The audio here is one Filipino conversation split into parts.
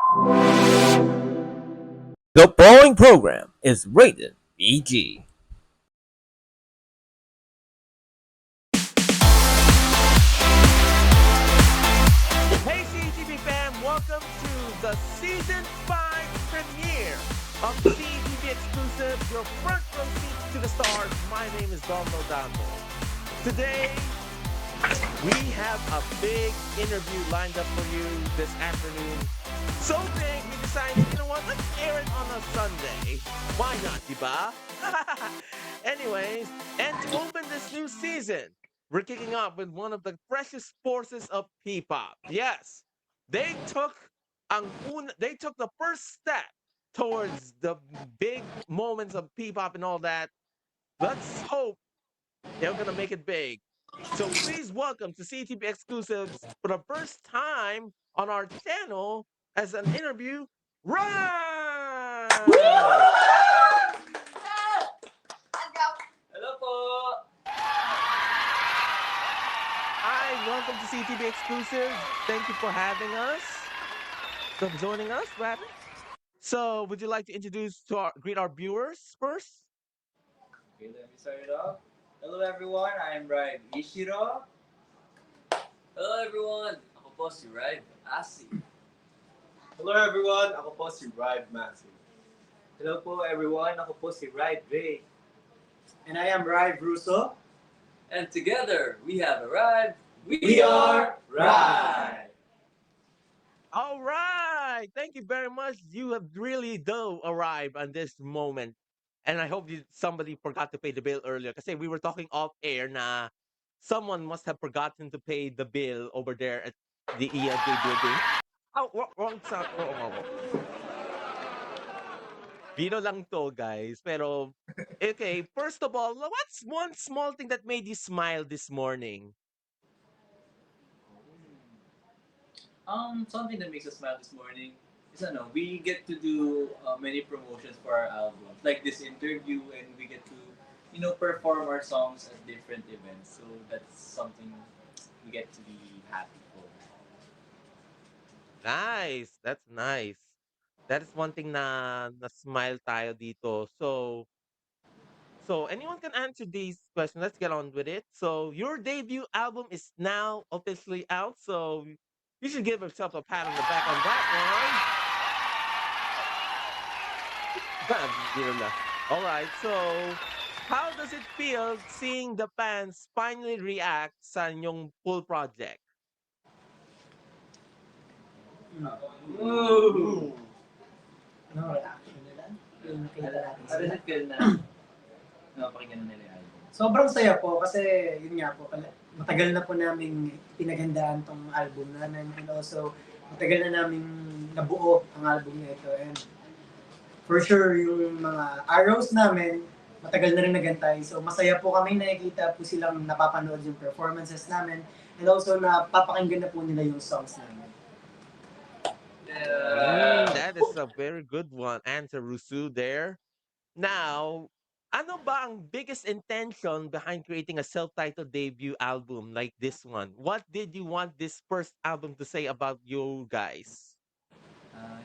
The following program is rated PG. Hey CTV fam, welcome to the Season 5 premiere of CTV Exclusive, your front row seat to the stars. My name is Dom Nodando. Today, we have a big interview lined up for you this afternoon. So big, we decided, you know what, let's air it on a Sunday. Why not, diba? Anyways, and to open this new season, we're kicking off with one of the freshest forces of P-pop. Yes, they took the first step towards the big moments of P-pop and all that. Let's hope they're gonna make it big. So please welcome to CTV Exclusives for the first time on our channel as an interview, Ryan! Hello po! Hi, welcome to CTV Exclusives. Thank you for having us. For joining us, rather. So, would you like to greet our viewers first? Okay, let me start it off. Hello everyone, I'm Ryan Ishiro. Hello everyone, ako po si Ryan Asi. Hello everyone, ako po si Ride Massive. Hello po everyone, ako po si Ride Ray. And I am Ride Russo. And together, we have arrived. We are Ride! All right. Thank you very much. You have really do arrived on this moment. And I hope somebody forgot to pay the bill earlier. Kasi we were talking off air na someone must have forgotten to pay the bill over there at the ELJ building. Oh, wrong sound. Bino lang to, guys. Pero, okay. First of all, what's one small thing that made you smile this morning? Something that makes us smile this morning is we get to do many promotions for our album, like this interview, and we get to perform our songs at different events. So that's something we get to be happy for. Nice. That's nice. That is one thing na smile tayo dito. So anyone can answer these questions. Let's get on with it. So your debut album is now officially out. So you should give yourself a pat on the back on that one. All right. So how does it feel seeing the fans finally react sa inyong full project? Ooh. Ano reaction nila? Yung nakita natin How does sila. it feel na napakinggan na nila yung album? Sobrang saya po kasi yun nga po, matagal na po namin pinaghandaan tong album namin and also matagal na namin nabuo ang album na ito and for sure yung mga arrows namin matagal na rin nagantay. So masaya po kami nakikita po silang napapanood yung performances namin and also napapakinggan na po nila yung songs namin. That is a very good one. Answer, Rusu, there. Now, ano ba ang biggest intention behind creating a self-titled debut album like this one? What did you want this first album to say about you guys?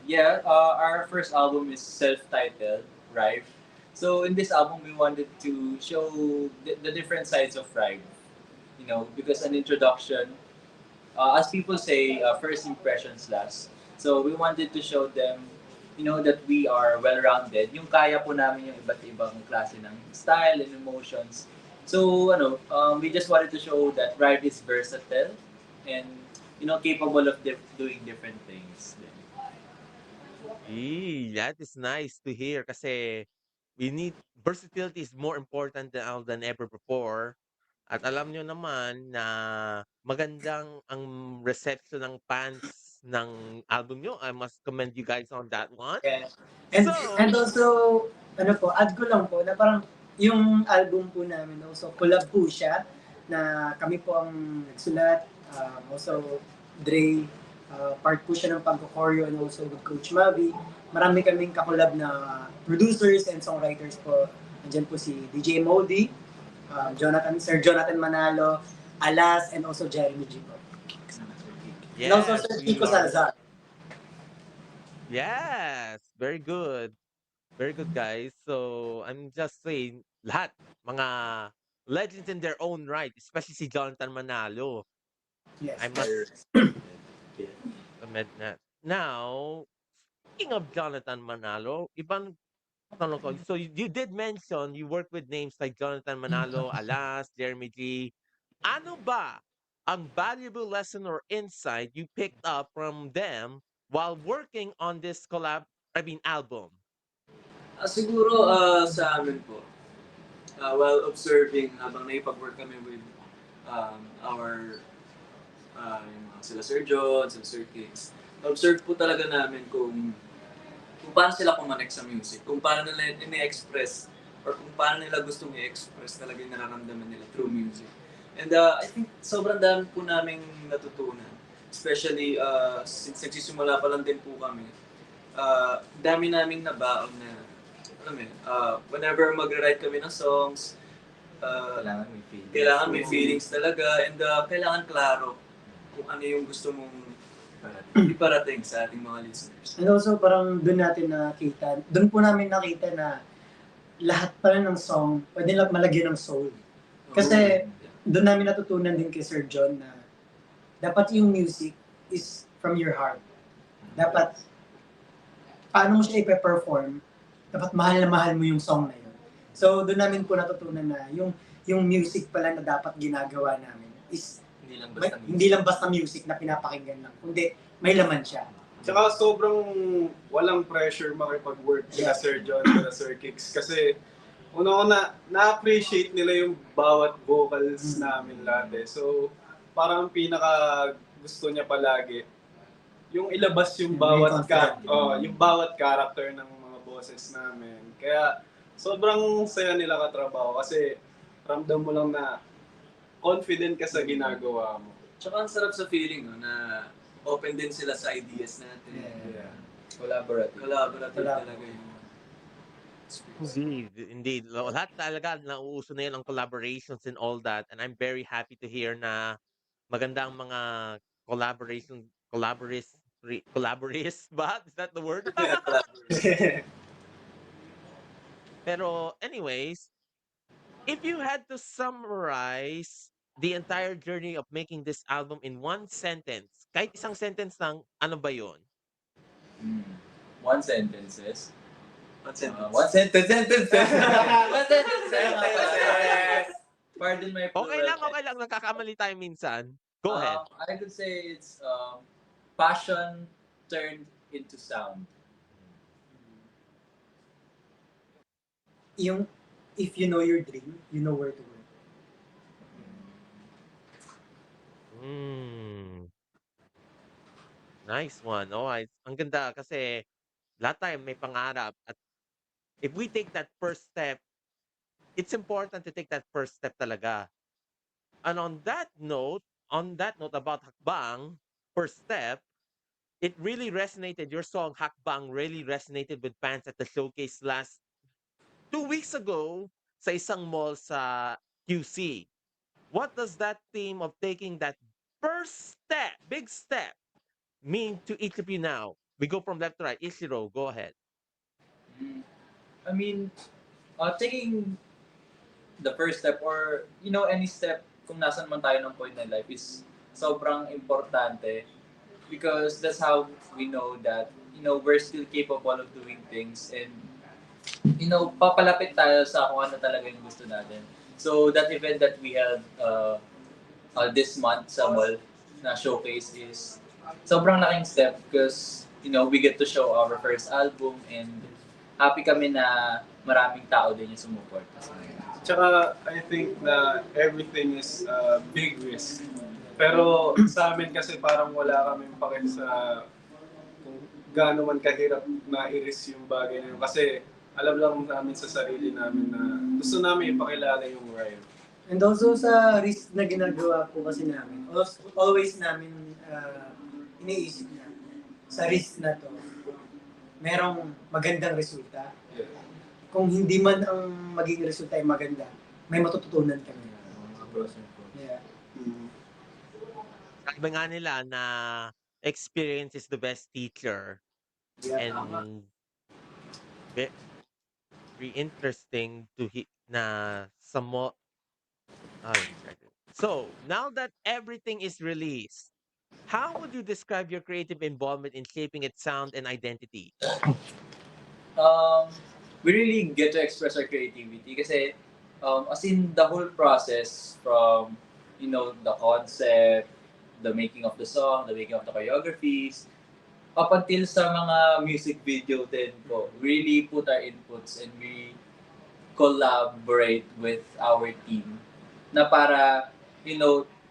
Our first album is self-titled, Rive. So in this album, we wanted to show the different sides of Rive. Because an introduction, as people say, first impressions last. So we wanted to show them, that we are well-rounded. Yung kaya po namin yung iba't ibang klase ng style and emotions. So we just wanted to show that Rive is versatile and capable of doing different things. That is nice to hear kasi we need versatility is more important than ever before. At alam nyo naman na magandang ang reception ng fans ng album nyo. I must commend you guys on that one. Yeah. And also, add ko lang po na parang yung album po namin, also collab po siya na kami po ang nagsulat. Also, Dre, part po siya ng pagko-choreo and also with Coach Mavi. Marami kaming kakolab na producers and songwriters po. Nandiyan po si DJ Modi, Sir Jonathan Manalo, Alas, and also Jeremy G. Yes, and also Sir Kiko Salazar. Yes, very good. Very good, guys. So, I'm just saying, lahat, mga legends in their own right, especially si Jonathan Manalo. I Yes. must Yeah. admit that. Now, speaking of Jonathan Manalo, ibang tanong ko. So, you did mention you work with names like Jonathan Manalo, Alas, Jeremy G. Ano ba ang valuable lesson or insight you picked up from them while working on this album? Siguro sa amin po, while observing, habang naipag-work kami with our yung mga sila Sir John, sila Sir Kings, observe po talaga namin kung paano sila kumonek sa music, kung paano nila ini-express or kung paano nila gustong i-express talaga yung nararamdaman nila through music. And I think sobrang dami po naming natutunan. Especially since nagsisimula pa lang din po kami. Dami naming nabaon na, alam mo yun, whenever mag-write kami ng songs, kailangan may feelings talaga and kailangan klaro kung ano yung gusto mong iparating sa ating mga listeners. And also, parang doon po namin nakita na lahat pala ng song, pwede lang malagyan ng soul. Kasi doon namin natutunan din kay Sir John na dapat yung music is from your heart. Dapat, paano mo siya ipe-perform, dapat mahal na mahal mo yung song na yun. So, doon namin po natutunan na yung music pala na dapat ginagawa namin is hindi lang basta music na pinapakinggan lang, kundi may laman siya. Tsaka sobrang walang pressure makipag-work kila Sir John, kila Sir Kicks. Kasi una-una, na-appreciate nila yung bawat vocals namin lahat eh. So, parang pinaka gusto niya palagi, yung ilabas yung yung bawat character ng mga boses namin. Kaya sobrang saya nila katrabaho kasi ramdam mo lang na confident ka sa ginagawa mo. Tsaka ang sarap sa feeling no, na open din sila sa ideas natin. Yeah. Collaborative. Collaborative talaga yung Indeed. Lahat talaga nauuso na yun ang collaborations and all that. And I'm very happy to hear na maganda ang mga collaborist ba? Is that the word? Pero anyways, if you had to summarize the entire journey of making this album in one sentence, kahit isang sentence lang, ano ba yun? One sentences. One sentence. One sentence. One sentence. Pardon my Okay lang. Nagkakamali tayo minsan. Go ahead. I could say it's passion turned into sound. Yung, if you know your dream, you know where to work. Nice one. Oh, ang ganda kasi lahat tayo may pangarap at if we take that first step, it's important to take that first step talaga. And on that note about Hakbang, first step, it really resonated. Your song Hakbang really resonated with fans at the showcase last 2 weeks ago sa isang mall sa QC. What does that theme of taking that first step, big step, mean to each of you now? We go from left to right. Ishiro, go ahead. I mean, taking the first step or, any step kung nasan man tayo ng point in life is sobrang importante because that's how we know that, we're still capable of doing things and, papalapit tayo sa kung ano talaga yung gusto natin. So, that event that we held this month sa mall na showcase is sobrang laking step because, we get to show our first album and happy kami na maraming tao din yung sumuporta sa amin. Tsaka I think na everything is big risk. Pero sa amin kasi parang wala kaming pake sa kung gaano man kahirap na i-risk yung bagay na yun. Kasi alam lang namin sa sarili namin na gusto namin ipakilala yung Rive. And also sa risk na ginagawa po kasi namin, always namin iniisip na sa risk na to, merong magandang resulta. Yeah. Kung hindi man ang magiging resulta ay maganda, may matututunan kami. Yeah. Sabi nga nila na experience is the best teacher. Yeah, tama. and very interesting to hit na somewhat. So now that everything is released, how would you describe your creative involvement in shaping its sound and identity? Um, we really get to express our creativity kasi as in the whole process from the concept, the making of the song, the making of the choreographies, up until sa mga music video din po, we really put our inputs and we collaborate with our team na para,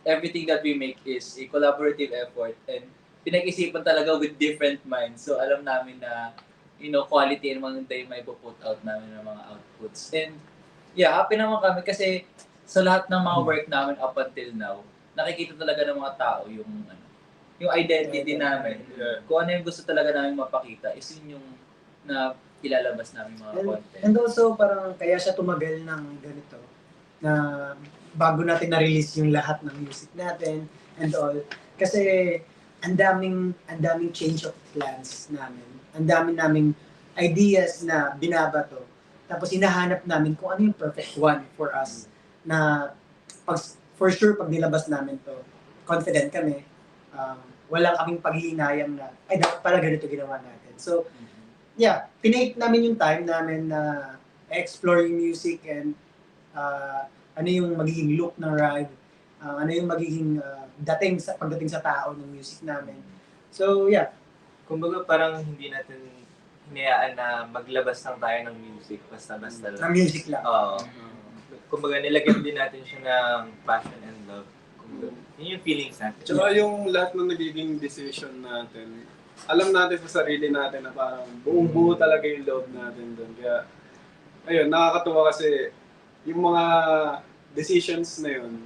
everything that we make is a collaborative effort and pinag-isipan talaga with different minds. So alam namin na, quality and mga tayo may put out namin ng mga outputs. And yeah, happy naman kami kasi sa lahat ng mga work namin up until now, nakikita talaga ng mga tao yung identity namin. Yeah. Kung ano yung gusto talaga namin mapakita, is yun yung na ilalabas namin mga content. And also, parang kaya siya tumagal ng ganito, na bago natin na-release yung lahat ng music natin and all. Kasi ang daming change of plans namin. Ang daming naming ideas na binabato. Tapos hinahanap namin kung ano yung perfect one for us. Na for sure, pag nilabas namin to, confident kami, wala kaming paghihinayang na, ay, dapat pala ganito ginawa natin. So, yeah, pinake namin yung time namin na explore yung music and ano yung magiging look ng ride, ano yung magiging pagdating sa tao ng music namin. So, yeah. Kumbaga parang hindi natin hinayaan na maglabas lang tayo ng music basta-basta lang. Ng music lang. Oo. Kumbaga nilagyan din natin siya ng passion and love. Kumbaga, yun yung feelings natin. Tsaka yung lahat ng nagiging decision natin, alam natin sa sarili natin na parang buong-buo talaga yung loob natin doon. Kaya, ayun, nakakatuwa kasi yung mga decisions na yun,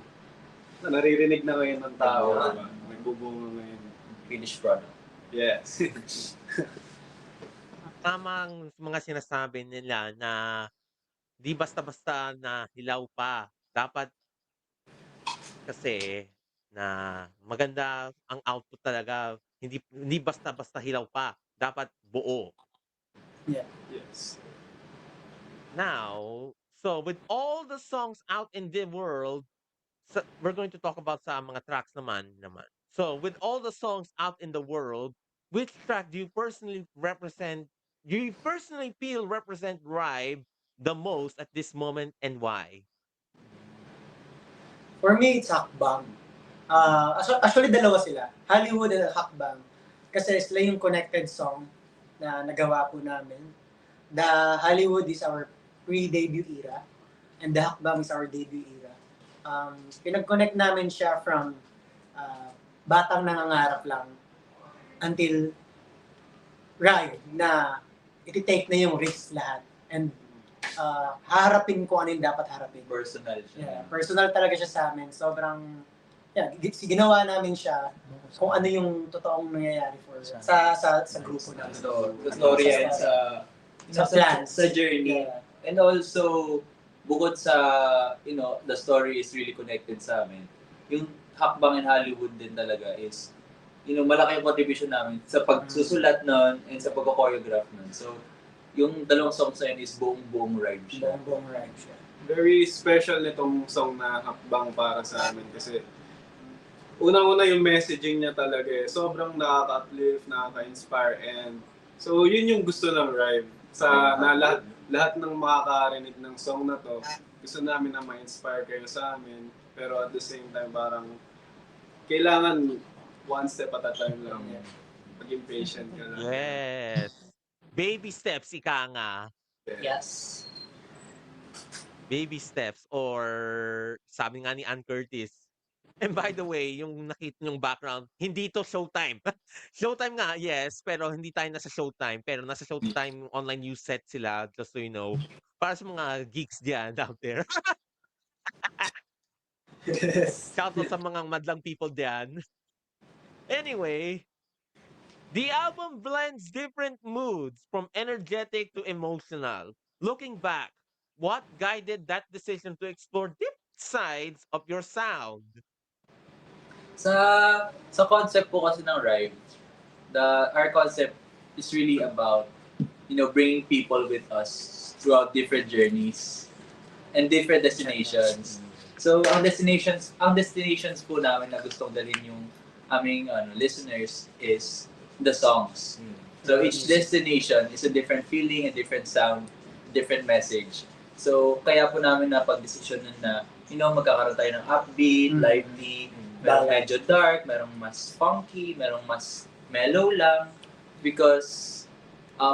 na naririnig na ngayon ng tao, diba? Nagbubunga ngayon. Finished product. Yes. Tamang mga sinasabi nila na di basta-basta na hilaw pa. Dapat kasi na maganda ang output talaga. Hindi basta-basta hilaw pa. Dapat buo. Yes. Now, so with all the songs out in the world, we're going to talk about sa mga tracks naman. So, with all the songs out in the world, which track do you personally feel represent Rive the most at this moment and why? For me, it's Hakbang. Actually, dalawa sila. Hollywood and Hakbang. Kasi sila yung connected song na nagawa po namin. The Hollywood is our pre-debut era and the Hakbang is our debut era. Pinag-connect namin siya from batang nangangarap lang until Rive na iti-take na yung risk lahat and haharapin kung ano yung dapat harapin. Personal siya. Yeah, personal talaga siya sa amin. Sobrang, ginawa namin siya kung ano yung totoong nangyayari sa grupo namin. So, the story and sa plans. sa journey. Yeah. And also, bukod sa, the story is really connected sa amin. Yung Hakbang in Hollywood din talaga is, malaki yung contribution namin sa pagsusulat nun and sa pagko-choreograph nun. So, yung dalawang songs na yun is buong rhyme siya. Buong rhyme siya. Very special nitong song na Hakbang para sa amin kasi unang-una yung messaging niya talaga sobrang nakaka-uplift, nakaka-inspire and so yun yung gusto ng Rive na lahat ng makakarinig ng song na to gusto namin na ma-inspire kayo sa amin pero at the same time parang kailangan one step at a time lang. Maging patient ka lang. Yes. Baby steps, ika nga. Yes. Baby steps or sabi nga ni Ann Curtis. And by the way, yung nakita yung background, hindi to Showtime. Showtime nga, yes, pero hindi tayo nasa Showtime. Pero nasa Showtime online news set sila, just so you know. Para sa mga geeks diyan out there. Shout out sa mga madlang people diyan. Anyway, the album blends different moods from energetic to emotional. Looking back, what guided that decision to explore deep sides of your sound? Sa concept po kasi ng Rive, our concept is really about, bringing people with us throughout different journeys and different destinations. So, ang destinations po namin na gustong dalhin yung aming listeners is the songs. So, each destination is a different feeling, a different sound, different message. So, kaya po namin napag-desisyonan na, magkakaroon tayo ng upbeat, lively, merong medyo dark, merong mas funky, merong mas mellow lang. Because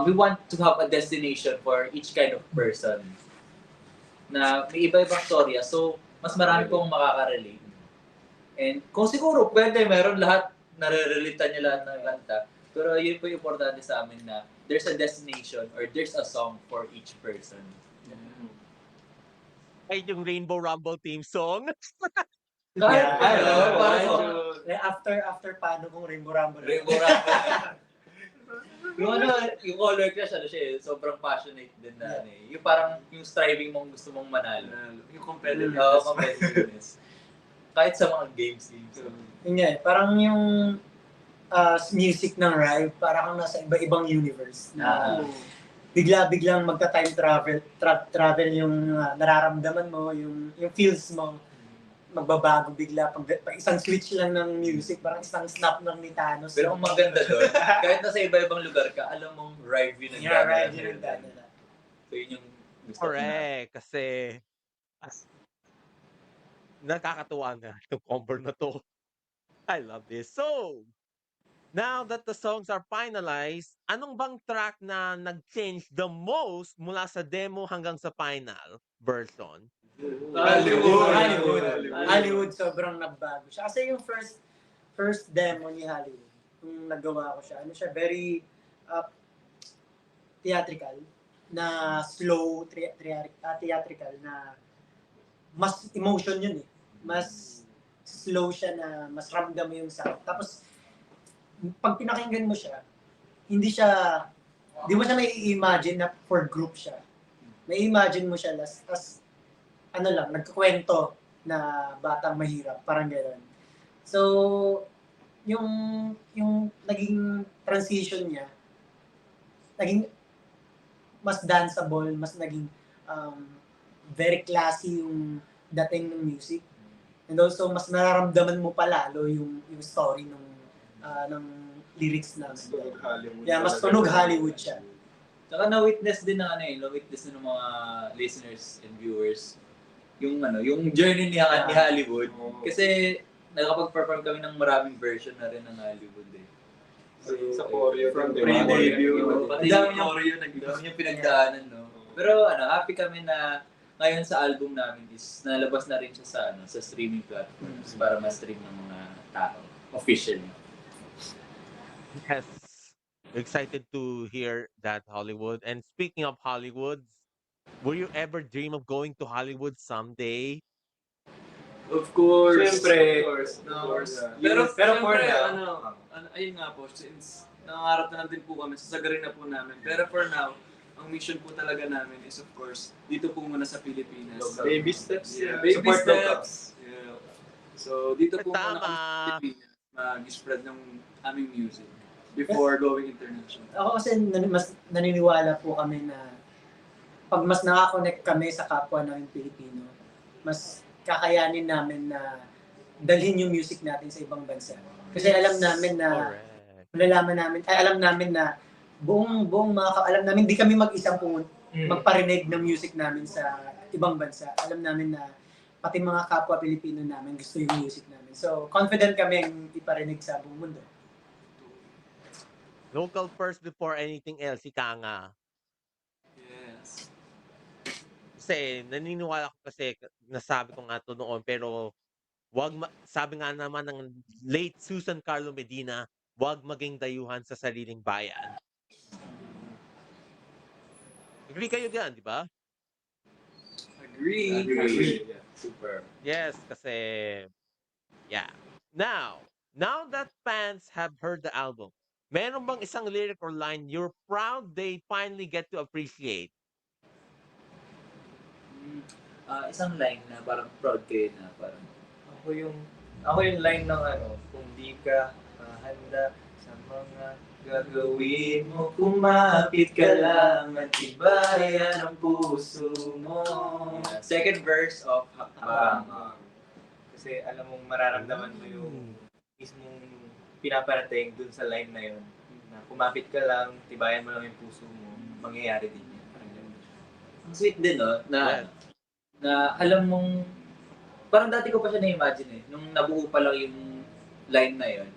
we want to have a destination for each kind of person. Na may iba-ibang storya, so mas marami pong makaka-relate. And kung siguro pwede, meron lahat, nare-relate niya lahat ng kanta. Pero yun po yung importante sa amin na there's a destination or there's a song for each person. Ay, yung Rainbow Rumble theme song. Kahit, Yeah. parang After paano kung Rainbow Rumble? Rainbow Rumble. yung color crush, sobrang passionate din na, yung parang, yung striving mong gusto mong manalo. Yung competitive. Competitiveness. Kahit sa mga games. Yun nga, parang yung music ng Rive, parang kang nasa iba-ibang universe na bigla-biglang magta-time travel yung nararamdaman mo, yung feels mo, magbabago bigla. Pag isang switch lang ng music, parang isang snap lang ni Thanos. Pero ang maganda doon, kahit nasa iba-ibang lugar ka, alam mong Rive yun ang Rive yun ang dadala. So yun yung gusto ko na. Correct. Kasi nakakatuwa nga yung cover na to. I love this. So, now that the songs are finalized, anong bang track na nag-change the most mula sa demo hanggang sa final version? Hollywood sobrang nagbago siya. Kasi yung first demo ni Hollywood, kung nagawa ko siya, very theatrical, na slow, theatrical, na mas emotion yun eh. Mas slow siya na mas ramdam mo yung sound. Tapos, pag pinakinggan mo siya, di mo siya may imagine na for group siya. May imagine mo siya as nagkukwento na batang mahirap, parang gano'n. So, yung naging transition niya, naging mas danceable, mas naging very classy yung dating ng music. And also, mas nararamdaman mo pa lalo yung story ng lyrics na. Mas tunog Hollywood siya. Saka na-witness din ng mga listeners and viewers yung journey ni Hollywood. Kasi nakapag-perform kami ng maraming version na rin ng Hollywood eh. Sa choreo, From from pre-debut. Pati yung choreo, Dami yung pinagdaanan, no? Pero happy kami na ngayon sa album namin is nalabas na rin siya sa streaming platforms para ma-stream ng mga tao officially. Yes. Excited to hear that, Hollywood. And speaking of Hollywood, will you ever dream of going to Hollywood someday? Of course. Siyempre. Of course. Pero for siyempre, now, ayun nga po, since nangangarap na din po kami, sasagarin na po namin. Pero for now, ang mission po talaga namin is of course, dito po muna sa Pilipinas. baby steps. Yeah, Yeah. baby Support steps. locals. Yeah. So, dito po muna Tama. kami sa Pilipinas, mag-spread ng aming music before going international. Ako kasi mas naniniwala po kami na pag mas nakakonect kami sa kapwa namin Pilipino, mas kakayanin namin na dalhin yung music natin sa ibang bansa. Kasi alam namin na alam namin na alam namin di kami mag-isang magparinig ng music namin sa ibang bansa. Alam namin na pati mga kapwa Pilipino namin gusto yung music namin. So, confident kami ang iparinig sa buong mundo. Local first before anything else, ika nga. Yes. Kasi naniniwala ko kasi, nasabi ko nga to noon, pero sabi nga naman ng late Susan Carlo Medina, wag maging dayuhan sa sariling bayan. Agree kayo diyan, di ba? Agree. Yeah. Super. Yes, kasi yeah. Now that fans have heard the album, meron bang isang lyric or line you're proud they finally get to appreciate? Isang line na parang proud kayo na parang Ako yung line ng kung di ka handa sa mga Gagawin mo, kumapit ka lang at tibayan ang puso mo. Second verse of Hakbang. Kasi alam mong mararamdaman mo yung mismong pinaparating dun sa line na yun. Na kumapit ka lang, tibayan mo lang yung puso mo, mangyayari din yun. Parang ganun. Ang sweet din, no? Na alam mong, parang dati ko pa siya na-imagine eh. Nung nabuo pa lang yung line na yun.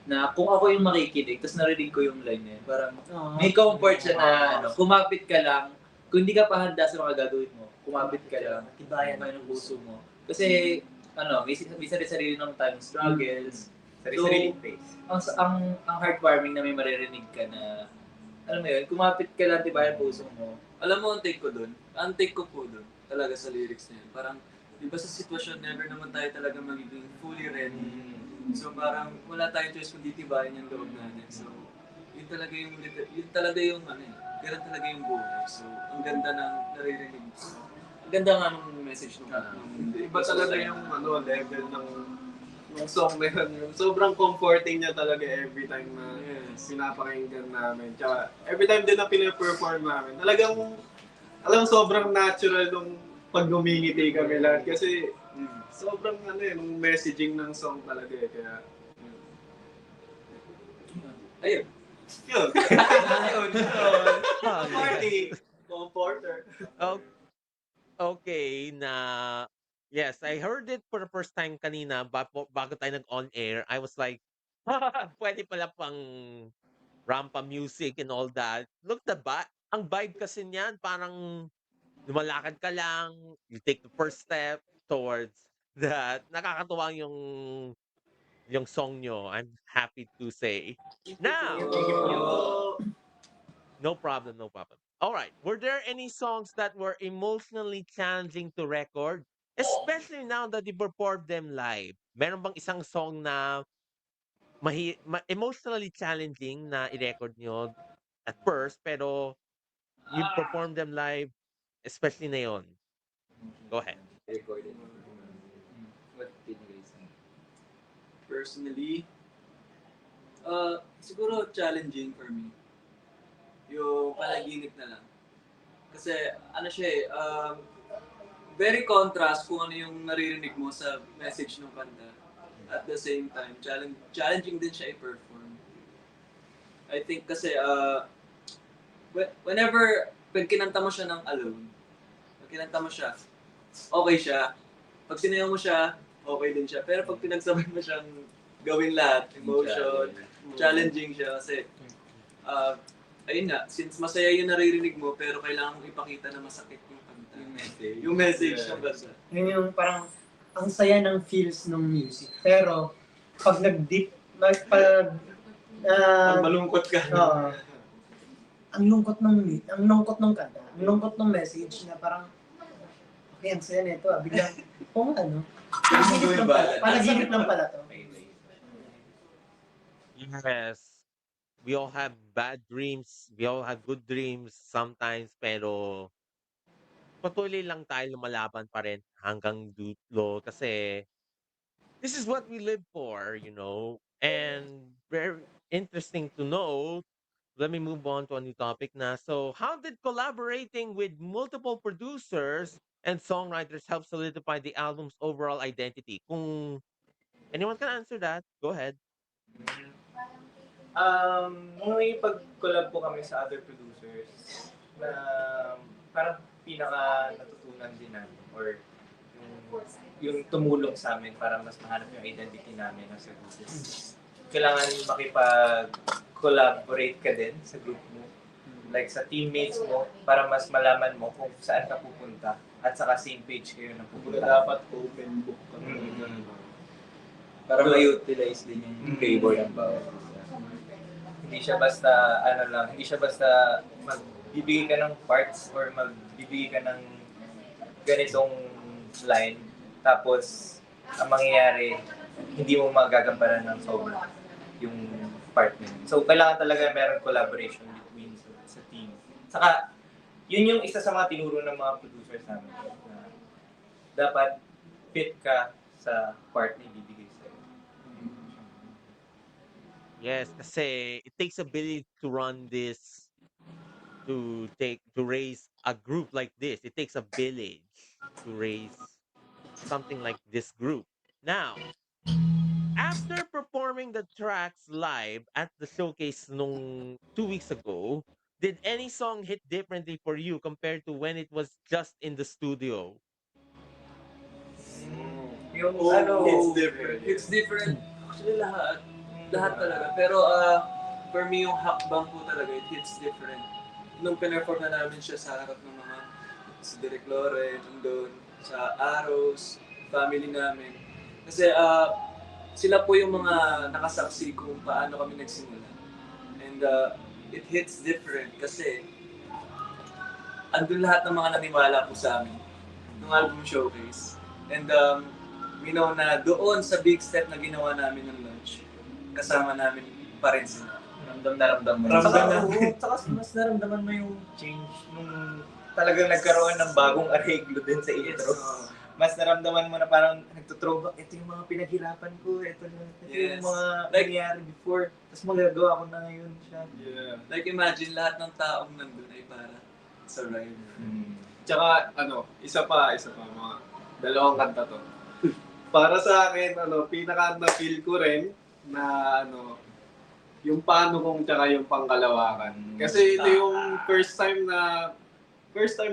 Na kung ako yung makikinig, tapos narinig ko yung line na yun, parang may comfort siya na kumapit ka lang, kung hindi ka pa handa sa mga gagawin mo, kumapit ka lang, tibayan mo yung puso mo. Kasi, may sarili ng time struggles. Sarili-sariling face. Ang heartwarming na may maririnig ka na, alam mo yun, kumapit ka lang, tibayan ang puso mo. Alam mo, ang take ko po dun, talaga sa lyrics na yun. Parang, di ba sa sitwasyon, never naman tayo talaga magiging fully ready. So parang wala tayong choice kundi tibayan yung loob natin. So, yun talaga yung ganun talaga yung buhay. So, ang ganda ng naririnig. Ang ganda nga nung message nung Iba talaga yung level ng song na yun. Sobrang comforting niya talaga every time na pinapakinggan namin. Tsaka every time din na pinaperform namin. Talagang, sobrang natural nung pag ngumingiti kami lahat. Kasi sobrang nung messaging ng song talaga eh. Kaya, ayun. yun. Party. Comforter. Okay, yes, I heard it for the first time kanina bago tayo nag-on air. I was like, pwede pala pang rampa music and all that. Look, ang vibe kasi niyan, parang lumalakad ka lang, you take the first step towards that. Nakakatuwa yung song nyo. I'm happy to say. Now, no problem. All right. Were there any songs that were emotionally challenging to record? Especially now that you performed them live. Meron bang isang song na emotionally challenging na i-record nyo at first, pero you performed them live, especially na yun? Go ahead. Recorded. What did you guys think? Personally, siguro challenging for me. Yung panaginip na lang. Kasi siya very contrast kung ano yung naririnig mo sa message ng kanta. At the same time, challenging din siya i-perform. I think kasi whenever pag kinanta mo siya ng alone, pag kinanta mo siya, okay siya. Pag sinayaw mo siya, okay din siya. Pero pag pinagsabay mo siyang gawin lahat, emotion, challenging siya kasi ayun nga, since masaya yung naririnig mo, pero kailangan mong ipakita na masakit yung kanta. Yung message ng kanta. Yun yung parang ang saya ng feels ng music. Pero pag pag malungkot ka. Ang lungkot ng kanta, ang lungkot ng message na parang okay, ang saya nito biglang panaginip lang pala to. Yes. We all have bad dreams. We all have good dreams sometimes, pero patuloy lang tayo lumalaban pa rin hanggang dulo kasi this is what we live for, and very interesting to know. Let me move on to a new topic na. So, how did collaborating with multiple producers and songwriters help solidify the album's overall identity? Kung anyone can answer that, go ahead. Nung pag-collab po kami sa other producers, na parang pinaka natutunan din namin or yung tumulong sa amin para mas mahanap yung identity namin as a group. Kailangan makipag-collaborate ka din sa group mo. Like sa teammates mo, para mas malaman mo kung saan ka pupunta at saka same page kayo na pupunta. Dapat open book ka. Para ma-utilize din yung flavor ng bawat isa. Hindi siya basta magbibigay ka ng parts or magbibigay ka ng ganitong line, tapos ang mangyayari, hindi mo magagampanan ng sobra yung part mo. So, kailangan talaga meron collaboration between sa team. Saka, yun yung isa sa mga tinuro ng mga producers namin na dapat fit ka sa part na ibibigay sa'yo. Yes, kasi it takes a village to run this, to raise a group like this. It takes a village to raise something like this group. Now, after performing the tracks live at the showcase nung 2 weeks ago, did any song hit differently for you compared to when it was just in the studio? Yung Oh, ano, it's different. It's different. Actually, lahat. Lahat talaga. Pero for me, yung hakbang po talaga, it hits different. Nung pinerform na namin siya sa harap ng mga si Derek Lore, nandun, sa Arrows, family namin. Kasi sila po yung mga nakasaksi kung paano kami nagsimula. And it hits different kasi andun lahat ng mga naniwala po sa amin ng album showcase. And we know na doon sa big step na ginawa namin ng launch, kasama namin pa rin sila. ramdam na ramdam mo. Ramdam Saka, na. oo, saka mas naramdaman mo yung change nung talagang nagkaroon ng bagong arreglo din sa intro. Mas naramdaman mo na parang nagtutrova, ito yung mga pinaghirapan ko, ito Yes. yung mga Like- nangyari before, tapos magagawa ko na ngayon siya. Yeah. Like imagine lahat ng taong nandun ay para sa Rive. Tsaka, isa pa, mga dalawang kanta to. Para sa akin, pinaka na-feel ko rin na, yung paano kong tsaka yung pangkalawakan. Kasi ito yung first time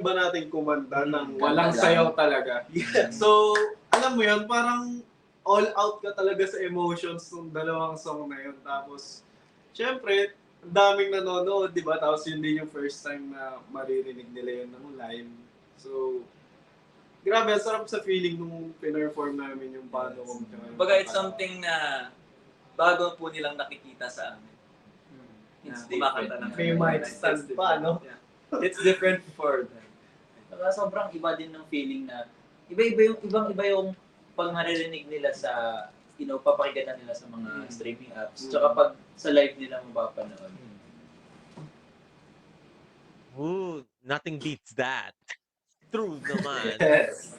ba natin kumanta ng walang sayaw talaga. So, alam mo yun, parang all out ka talaga sa emotions ng dalawang song na yun. Tapos, syempre, ang daming nanonood, di ba? Tapos yun din yung first time na maririnig nila yun ng live. So, grabe, ang sarap sa feeling nung pinerform namin yung paano kong tsaka yung Baga it's pangkalawakan. something na bago po nilang nakikita sa amin. It's Kumakanta different. ng May mic stand pa, no? Yeah. It's different for them. Saka sobrang iba din ng feeling na ibang-iba yung pag maririnig nila sa papakinggan na nila sa mga streaming apps. Tsaka pag sa live nila mapapanood. Ooh, nothing beats that. True naman. Yes.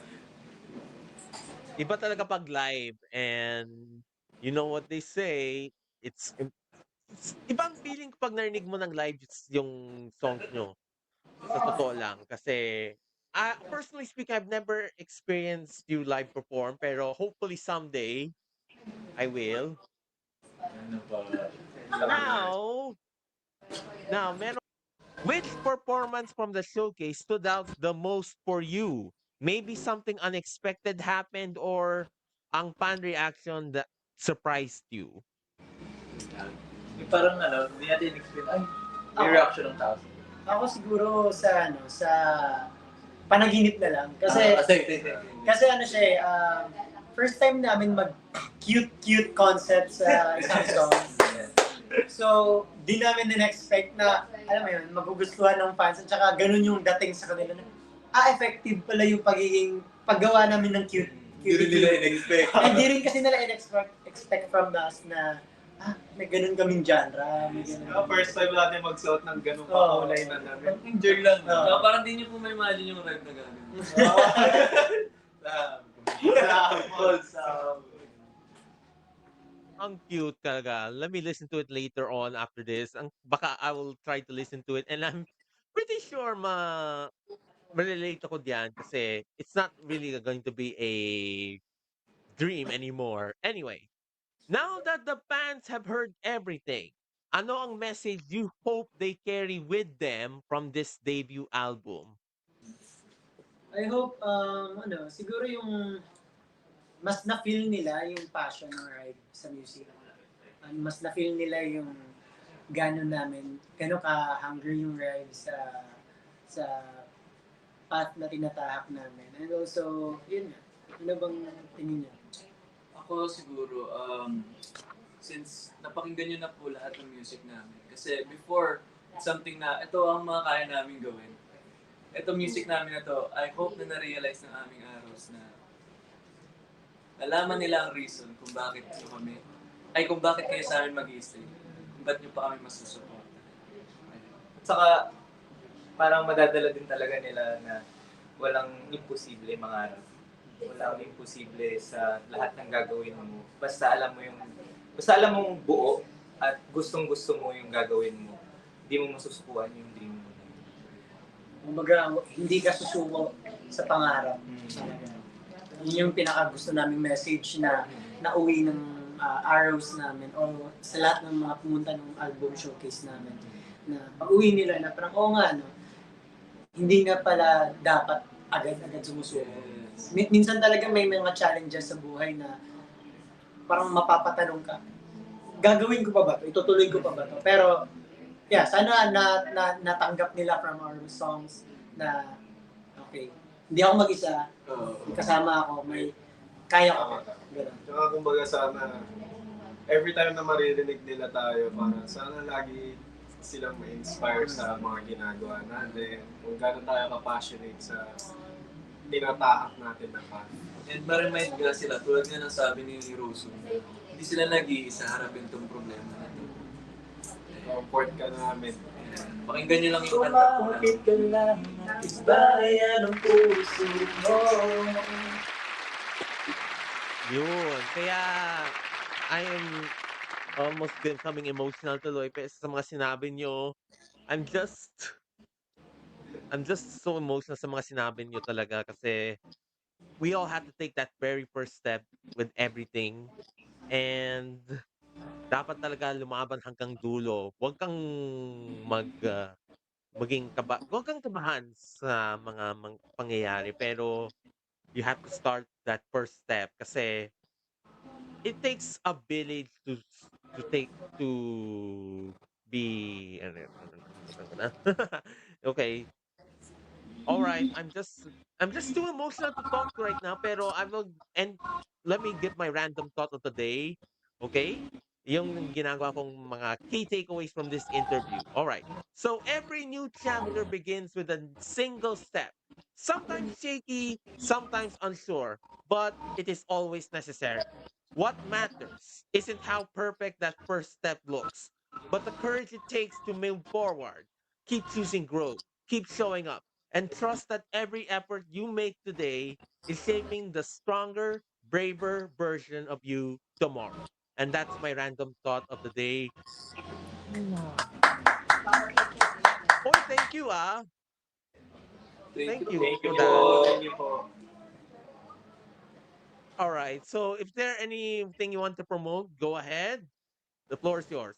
Iba talaga pag live, and you know what they say, it's ibang feeling pag narinig mo ng live yung songs nyo. Sa totoo lang. Kasi, personally speaking, I've never experienced you live perform, pero hopefully someday, I will. Ano ba? Now, which performance from the showcase stood out the most for you? Maybe something unexpected happened, or ang fan reaction that surprised you? Yung parang hindi natin explain, ay, may Ako- reaction ng tao. Ako siguro sa panaginip na lang. Kasi siya first time namin mag cute concept sa isang song. So, di namin din-expect na, alam mo yun, magugustuhan ng fans at saka ganun yung dating sa kanila na, effective pala yung paggawa namin ng cute. Hindi rin nila in-expect. Hindi rin kasi nila expect from us na, may ganun kaming genre. May ganun. First time natin magsuot ng ganung Oo. pakulay na namin. Enjoy lang. Oo. Parang di niyo po ma-imagine yung Rive na gano'n. Ang cute talaga. Let me listen to it later on after this. Baka I will try to listen to it, and I'm pretty sure relate ako diyan kasi it's not really going to be a dream anymore. Anyway, now that the fans have heard everything, ano ang message you hope they carry with them from this debut album? I hope, siguro yung mas na-feel nila yung passion ng Rive sa music. Mas na-feel nila yung gano'n ka-hungry yung Rive sa path na tinatahak namin. And also, yun nga, ano bang tingin niyo? Ako siguro, since napakinggan nyo na po lahat ng music namin. Kasi before, something na ito ang mga kaya namin gawin. Ito music namin na to, I hope na na-realize ng aming Arrows na nalaman nila ang reason kung bakit kung bakit kayo sa amin mag-i-stay. Kung ba't nyo pa kami masusupport. At saka, parang madadala din talaga nila na walang imposible mangarap. Walang imposible sa lahat ng gagawin mo. Basta alam mong buo at gustong-gusto mo yung gagawin mo, hindi mo masusukuan yung dream mo. Kumbaga, hindi ka susuko sa pangarap. Talaga. Yun yung pinaka-gusto naming message na nauwi ng arrows namin o sa lahat ng mga pumunta ng album showcase namin. Na pag-uwi nila na parang, oo nga, no, hindi nga pala dapat agad-agad sumusuko. Minsan talaga may mga challenges sa buhay na parang mapapatanong ka, gagawin ko pa ba ito? Itutuloy ko pa ba ito? Pero, yeah, sana natanggap nila from our songs na, okay, hindi ako mag-isa, kasama ako, may kaya ko. Ganun. Tsaka kumbaga sana, every time na maririnig nila tayo, parang sana lagi silang ma-inspire sa mga ginagawa natin, kung gano'n tayo ka-passionate sa tinatahak natin na path. And ma-remind nga sila, tulad nga ng sabi ni Rosu, hindi sila nag-iisa harapin itong problema na ito. Comfort ka namin. Pakinggan nyo lang yung kanta po na. ka lang, isbayan ang puso mo. Yun. Kaya, I am almost becoming emotional tuloy sa mga sinabi nyo. I'm just so emotional sa mga sinabi nyo talaga kasi we all have to take that very first step with everything. And dapat talaga lumaban hanggang dulo. Huwag kang huwag kang kabahan sa mga pangyayari, pero you have to start that first step kasi it takes a village to be okay. All right, I'm just too emotional to talk right now, pero let me get my random thought of the day. Okay? Yung ginagawa kong mga key takeaways from this interview. All right. So every new challenger begins with a single step. Sometimes shaky, sometimes unsure, but it is always necessary. What matters isn't how perfect that first step looks, but the courage it takes to move forward. Keep choosing growth, keep showing up, and trust that every effort you make today is shaping the stronger, braver version of you tomorrow. And that's my random thought of the day. Oh, thank you, Thank you. Thank you for po. that. Thank you po. All right. So, if there anything you want to promote, go ahead. The floor is yours.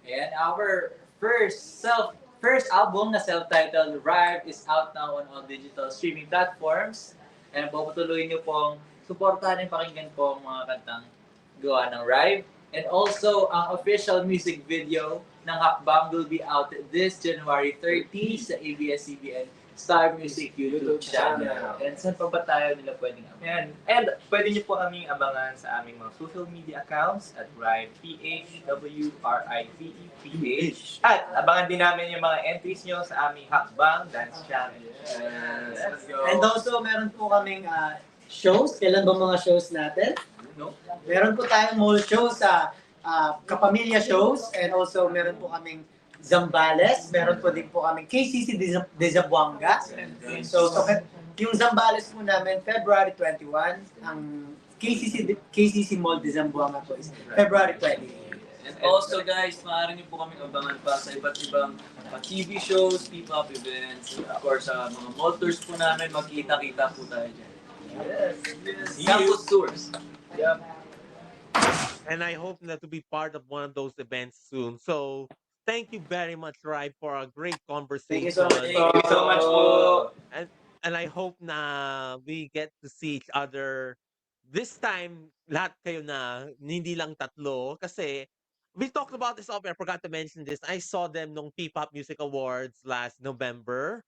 And our first album na self-titled Rive is out now on all digital streaming platforms. And pupatuloy niyo pong suportahan and pakinggan po ang mga kantang gawa ng Rive. And also, ang official music video ng Hakbang will be out this January 30 sa ABS-CBN Star Music YouTube channel. And saan pa ba tayo nila pwedeng Yan. And pwede niyo po kaming abangan sa aming mga social media accounts at RivePH, WRIVEPH. At abangan din namin yung mga entries niyo sa aming Hakbang Dance Challenge. Yes, let's go. And also, meron po kaming shows. Kailan ba mga shows natin? No? Meron po tayong mall shows sa Kapamilya shows, and also meron po kaming Zambales, meron po din po kaming KCC de Zamboanga. So yung Zambales po namin, February 21, ang KCC Mall de Zamboanga po is February 20. And also guys, maaari niyo po kami abangan pa sa iba't ibang TV shows, P-pop events, of course sa mga mall tours po namin, magkita-kita po tayo dyan. Yes. Campus tours. Yep. And I hope to be part of one of those events soon. So, thank you very much, Rive, for a great conversation. Thank you so much. Thank you so much po. And I hope na we get to see each other this time, lahat kayo na, hindi lang tatlo. Kasi, we talked about this off, I forgot to mention this. I saw them nung P-Pop Music Awards last November.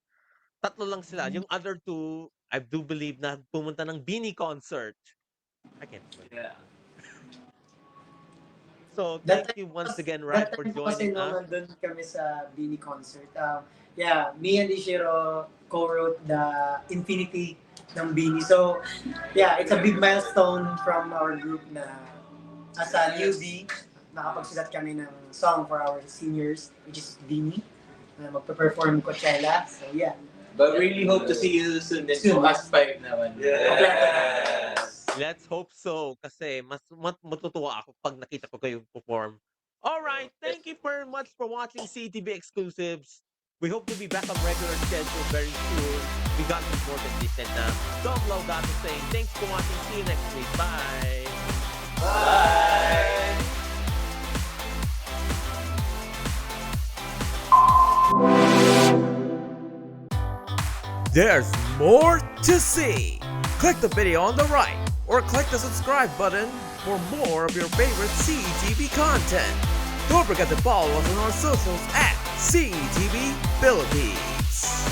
Tatlo lang sila. Yung other two, I do believe na pumunta ng Beanie concert. I can't wait. Yeah. So, thank you once again, Rive, for Kasi joining nung us. nandun kami sa Beanie concert, yeah, me and Ishiro co-wrote the Infinity ng Beanie. So, yeah, it's a big milestone from our group na as a newbie, nakapagsulat kami ng song for our seniors, which is Beanie, na magpe-perform Coachella. So, yeah. But really hope to see you soon din Soon. po as 5 naman. Yes. Let's hope so. Kasi mas matutuwa ako pag nakita ko kayo perform All right. Thank you very much for watching CTV exclusives. We hope to be back on regular schedule very soon. We got more than this and Dom Low got to say thanks for watching. See you next week. Bye. Bye! There's more to see. Click the video on the right or click the subscribe button for more of your favorite CTV content. Don't forget to follow us on our socials at CTV Philippines.